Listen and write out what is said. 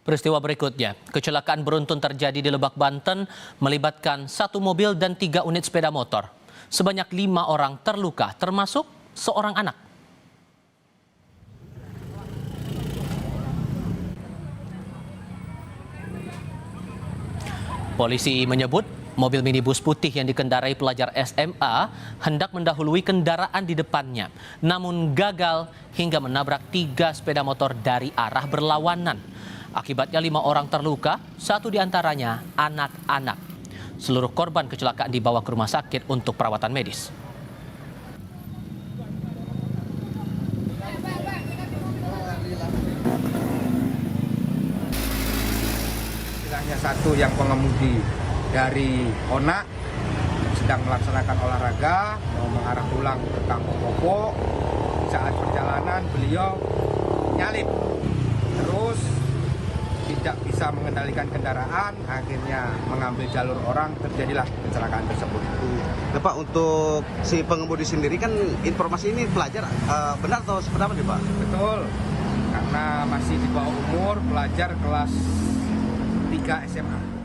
Peristiwa berikutnya, kecelakaan beruntun terjadi di Lebak, Banten, melibatkan 1 mobil dan 3 unit sepeda motor. Sebanyak 5 orang terluka, termasuk seorang anak. Polisi menyebut mobil minibus putih yang dikendarai pelajar SMA hendak mendahului kendaraan di depannya, namun gagal hingga menabrak 3 sepeda motor dari arah berlawanan. Akibatnya 5 orang terluka, 1 diantaranya anak-anak. Seluruh korban kecelakaan dibawa ke rumah sakit untuk perawatan medis. Istilahnya satu yang pengemudi dari Onak sedang melaksanakan olahraga, mau mengarah pulang ke Kampung Popo. Saat perjalanan beliau nyalip, terus tidak bisa mengendalikan kendaraan, akhirnya mengambil jalur orang, terjadilah kecelakaan tersebut. Pak, untuk si pengemudi sendiri kan informasi ini pelajar benar atau seperti apa nih Pak? Betul, karena masih di bawah umur, pelajar kelas 3 SMA.